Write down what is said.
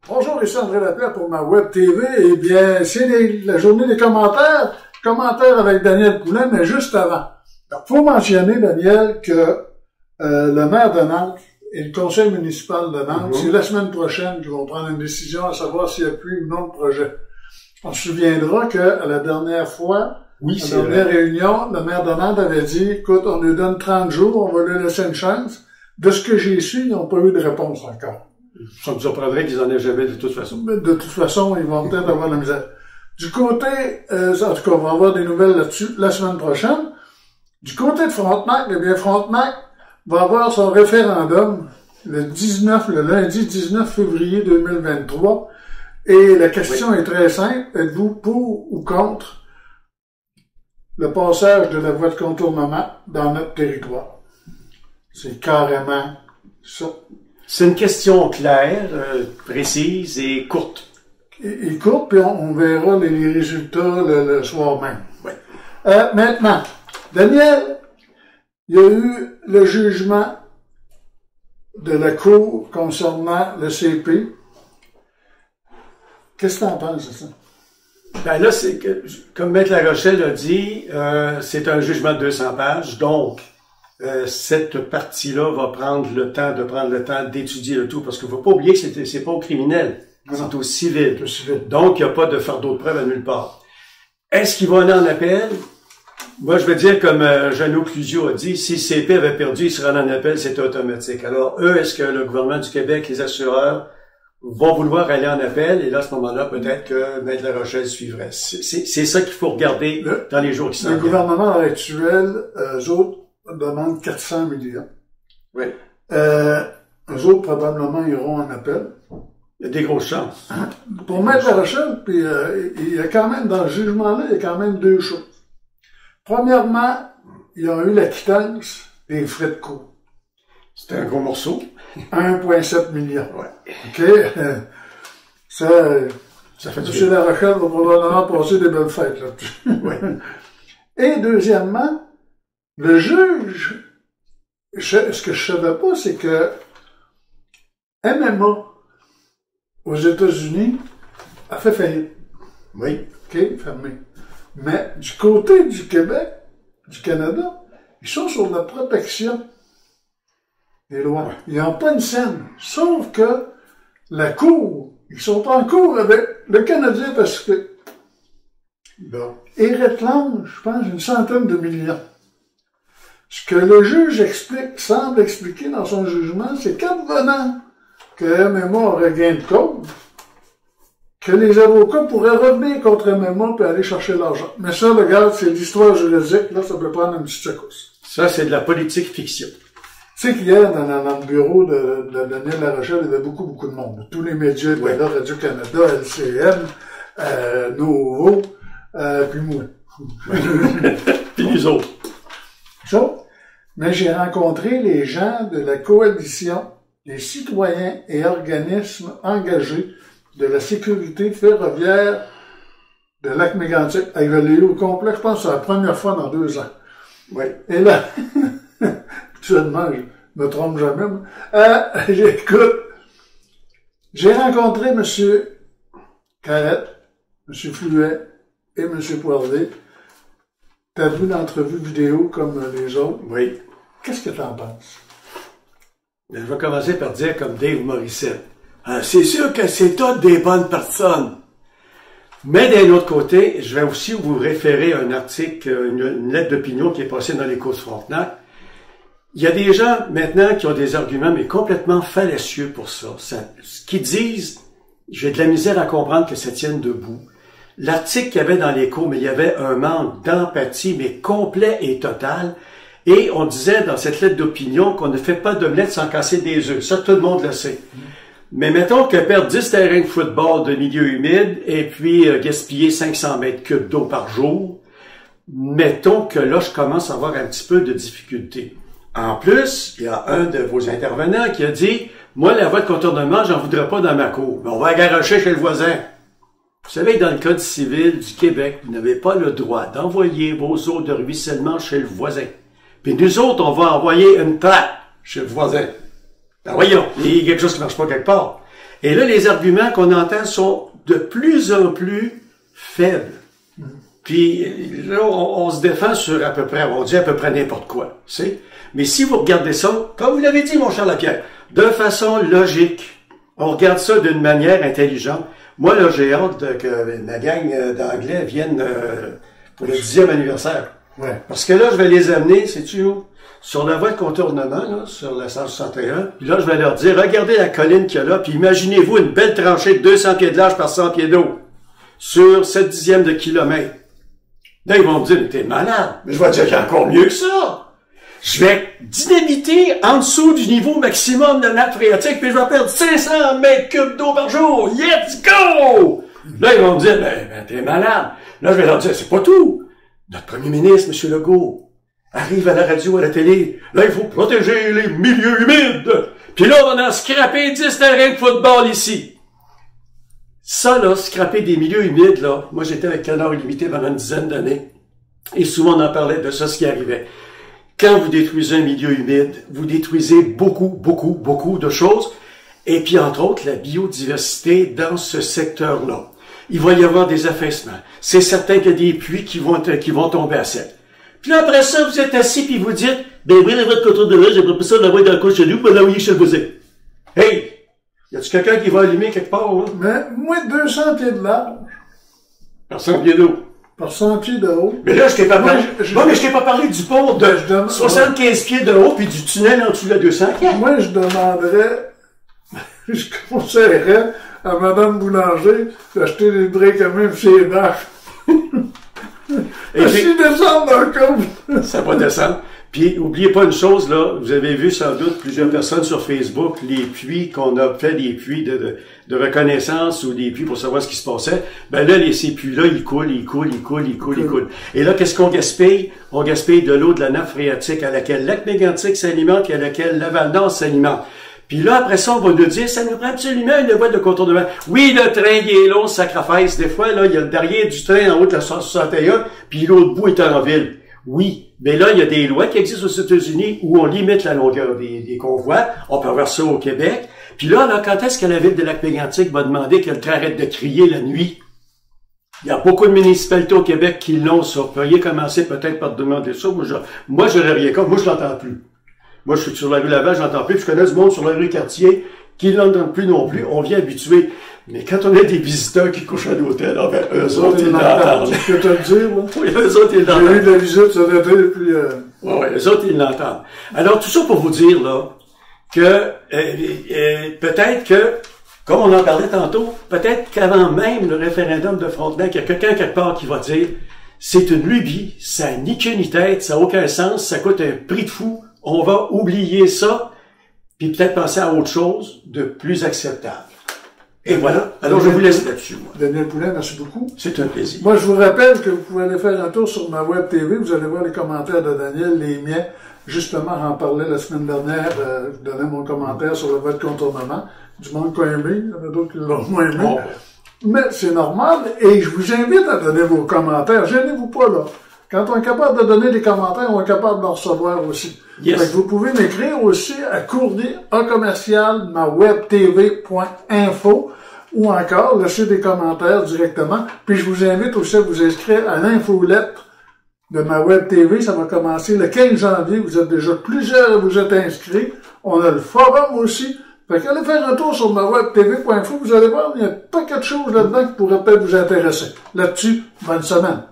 Bonjour, ici André Lapierre pour ma Web TV. Eh bien, c'est la journée des commentaires. Commentaires avec Daniel Poulin, mais juste avant. Il faut mentionner, Daniel, que le maire de Nantes et le conseil municipal de Nantes, c'est la semaine prochaine qu'ils vont prendre une décision à savoir s'il appuie ou non le projet. On se souviendra qu'à la dernière fois, à la dernière réunion, le maire de Nantes avait dit, écoute, on lui donne 30 jours, on va lui laisser une chance. De ce que j'ai su, ils n'ont pas eu de réponse encore. Ça me surprendrait qu'ils en aient jamais de toute façon. De toute façon, ils vont peut-être avoir la misère. Du côté, en tout cas, on va avoir des nouvelles là-dessus la semaine prochaine. Du côté de Frontenac, eh bien, Frontenac va avoir son référendum le lundi 19 février 2023. Et la question est très simple. Êtes-vous pour ou contre le passage de la voie de contournement dans notre territoire? C'est carrément ça. C'est une question claire, précise et courte. Et courte, puis on verra les résultats le soir même. Ouais. Maintenant, Daniel, il y a eu le jugement de la Cour concernant le CP. Qu'est-ce que tu en penses de ça? Ben là, c'est que, comme Maître Larochelle a dit, c'est un jugement de 200 pages, donc cette partie-là va prendre le temps d'étudier le tout, parce qu'il ne faut pas oublier que c'est pas au criminel, c'est au civil. Donc, il n'y a pas de fardeau de preuve à nulle part. Est-ce qu'il va aller en appel? Moi, je veux dire, comme Jeannot Clusio a dit, si CP avait perdu, il serait en appel, c'est automatique. Alors, est-ce que le gouvernement du Québec, les assureurs, vont vouloir aller en appel? Et là, à ce moment-là, peut-être que Maître Larochelle suivrait. C'est ça qu'il faut regarder dans les jours qui s'en viennent. Le gouvernement actuel, eux autres, demandent 400 millions. Oui. Eux autres, probablement, iront en appel. Il y a des grosses chances. Pour Maître Larochelle, puis il y a quand même, dans le jugement-là, il y a quand même deux choses. Premièrement, ils ont eu la quittance des frais de cours. C'était un gros morceau. 1,7 million. Ouais. OK? Ça fait du bien. M. Larochelle va probablement passer des belles fêtes là-dessus. Oui. Et deuxièmement, le juge, ce que je savais pas, c'est que MMA, aux États-Unis, a fait faillite. Oui. OK? Fermé. Mais du côté du Québec, du Canada, ils sont sur la protection des lois. Ouais. Ils n'ont pas une scène. Sauf que la Cour, ils sont en cours avec le Canadien Pacifique. Bon. Et réclament, je pense, une centaine de millions. Ce que le juge semble expliquer dans son jugement, c'est qu'advenant que MMA aurait gain de cause, que les avocats pourraient revenir contre MMA et aller chercher l'argent. Mais ça, regarde, c'est l'histoire juridique, là, ça peut prendre une petite secousse. Ça, c'est de la politique fiction. Tu sais qu'hier, dans le bureau de Daniel Larochelle, il y avait beaucoup de monde. Tous les médias, de Radio-Canada, LCN, Novo, puis moi. Puis les autres. Ça. Mais j'ai rencontré les gens de la coalition des citoyens et organismes engagés de la sécurité ferroviaire de Lac-Mégantic. Je l'ai eu au complet, je pense que c'est la première fois dans 2 ans. Oui. Et là, actuellement, je me trompe jamais, moi. Écoute, j'ai rencontré M. Carrette, M. Fluet et M. Poirier. T'as vu l'entrevue vidéo comme les autres? Oui. Qu'est-ce que t'en penses? Je vais commencer par dire comme Dave Morissette. C'est sûr que c'est toutes des bonnes personnes. Mais d'un autre côté, je vais aussi vous référer à un article, une lettre d'opinion qui est passée dans l'Écho de Frontenac. Il y a des gens maintenant qui ont des arguments, mais complètement fallacieux pour ça. Ce qu'ils disent, j'ai de la misère à comprendre que ça tienne debout. L'article qu'il y avait dans l'Écho, mais il y avait un manque d'empathie, mais complet et total. Et on disait dans cette lettre d'opinion qu'on ne fait pas d'omelette sans casser des œufs. Ça, tout le monde le sait. Mais mettons que perdre 10 terrains de football de milieu humide et puis gaspiller 500 mètres cubes d'eau par jour, mettons que là, je commence à avoir un petit peu de difficulté. En plus, il y a un de vos intervenants qui a dit, moi, la voie de contournement, j'en voudrais pas dans ma cour, mais on va la garocher chez le voisin. Vous savez que dans le Code civil du Québec, vous n'avez pas le droit d'envoyer vos eaux de ruissellement chez le voisin. Puis nous autres, on va envoyer une trappe chez le voisin. Ben voyons, il y a quelque chose qui ne marche pas quelque part. Et là, les arguments qu'on entend sont de plus en plus faibles. Puis là, on se défend sur à peu près, on dit à peu près n'importe quoi. C'est. Mais si vous regardez ça, comme vous l'avez dit, mon cher Lapierre, de façon logique, on regarde ça d'une manière intelligente. Moi, là, j'ai hâte que la gang d'anglais vienne pour le 10e anniversaire. Ouais. Parce que là, je vais les amener, sais-tu où? Sur la voie de contournement, là, sur la 161. Puis là, je vais leur dire, regardez la colline qu'il y a là, puis imaginez-vous une belle tranchée de 200 pieds de large par 100 pieds d'eau sur 7/10 de kilomètre. Là, ils vont me dire, mais t'es malade. Mais je vais dire qu'il y a encore mieux que ça. Je vais dynamiter en dessous du niveau maximum de la nappe phréatique, puis je vais perdre 500 mètres cubes d'eau par jour. Let's go! Là, ils vont me dire, ben t'es malade. Là, je vais leur dire, c'est pas tout. Notre premier ministre, M. Legault, arrive à la radio, à la télé. Là, il faut protéger les milieux humides. Puis là, on a scrappé 10 terrains de football ici. Ça, là, scraper des milieux humides, là, moi, j'étais avec Canard Illimité pendant une dizaine d'années. Et souvent, on en parlait de ça, ce qui arrivait. Quand vous détruisez un milieu humide, vous détruisez beaucoup de choses. Et puis, entre autres, la biodiversité dans ce secteur-là. Il va y avoir des affaissements. C'est certain qu'il y a des puits qui vont tomber à sec. Puis là, après ça, vous êtes assis puis vous dites, ben oui, la votre contrôle de l'âge, j'ai pas ça de l'envoyer dans le coin chez nous, pour l'envoyer chez le voisin. Hey! Y a-tu quelqu'un qui va allumer quelque part, hein? Mais, moi, 200 pieds de large. Par 100 pieds d'eau. Par 100 pieds de haut. Mais là, je t'ai pas parlé. Non, mais je t'ai pas parlé du pont de 75 pieds de haut puis du tunnel en dessous de la 200. Moi, je demanderais, je conseillerais à Madame Boulanger d'acheter des briques à même chez les vaches. Et s'ils descendent d'un coup. Ça va descendre. Puis, oubliez pas une chose, là, vous avez vu sans doute plusieurs personnes sur Facebook, les puits qu'on a fait, des puits de reconnaissance ou des puits pour savoir ce qui se passait. Ben là, ces puits-là, ils coulent. Et là, qu'est-ce qu'on gaspille? On gaspille de l'eau de la nappe phréatique à laquelle Lac-Mégantic s'alimente et à laquelle Laval-Nord s'alimente. Puis là, après ça, on va nous dire, ça nous prend absolument une voie de contournement. Oui, le train, il est long, sacrifice. Des fois, là, il y a le derrière du train en haut de la 161, puis l'autre bout est en ville. Oui, mais là, il y a des lois qui existent aux États-Unis où on limite la longueur des convois. On peut avoir ça au Québec. Puis là, quand est-ce que la ville de Lac-Mégantic va demander que le train arrête de crier la nuit? Il y a beaucoup de municipalités au Québec qui l'ont, ça. Vous pourriez commencer peut-être par demander ça. Moi, j'aurais rien contre. Moi, je l'entends plus. Moi, je suis sur la rue Laval, je l'entends plus. Puis je connais du monde sur la rue Cartier qui l'entendent plus non plus. On vient habituer. Mais quand on a des visiteurs qui couchent à l'hôtel, eux autres, ils l'entendent. Je peux te le dire, moi. Oui, eux autres, ils l'entendent. J'ai eu de la visite cet été, puis Oui, eux autres, ils l'entendent. Alors, tout ça pour vous dire, là, que peut-être que, comme on en parlait tantôt, peut-être qu'avant même le référendum de Frontenac, il y a quelqu'un quelque part qui va dire, c'est une lubie, ça n'a ni queue ni tête, ça n'a aucun sens, ça coûte un prix de fou, on va oublier ça, puis peut-être penser à autre chose de plus acceptable. Et voilà. Alors, je vous laisse là-dessus, moi. Daniel Poulin, merci beaucoup. C'est un plaisir. Moi, je vous rappelle que vous pouvez aller faire un tour sur ma web TV. Vous allez voir les commentaires de Daniel, les miens. Justement, j'en parlais la semaine dernière. Je donnais mon commentaire sur le voie de contournement. Du monde qui a aimé. Il y en a d'autres qui l'ont moins aimé. Oh. Mais c'est normal. Et je vous invite à donner vos commentaires. Gênez-vous pas, là. Quand on est capable de donner des commentaires, on est capable d'en recevoir aussi. Yes. Fait que vous pouvez m'écrire aussi à courrier@mawebtv.info ou encore laisser des commentaires directement. Puis je vous invite aussi à vous inscrire à l'infolettre de ma web TV. Ça va commencer le 15 janvier. Vous êtes déjà plusieurs à vous êtes inscrits. On a le forum aussi. Fait qu'allez faire un tour sur ma webtv.info. Vous allez voir, il y a pas quelque chose là-dedans qui pourrait peut-être vous intéresser. Là-dessus, bonne semaine.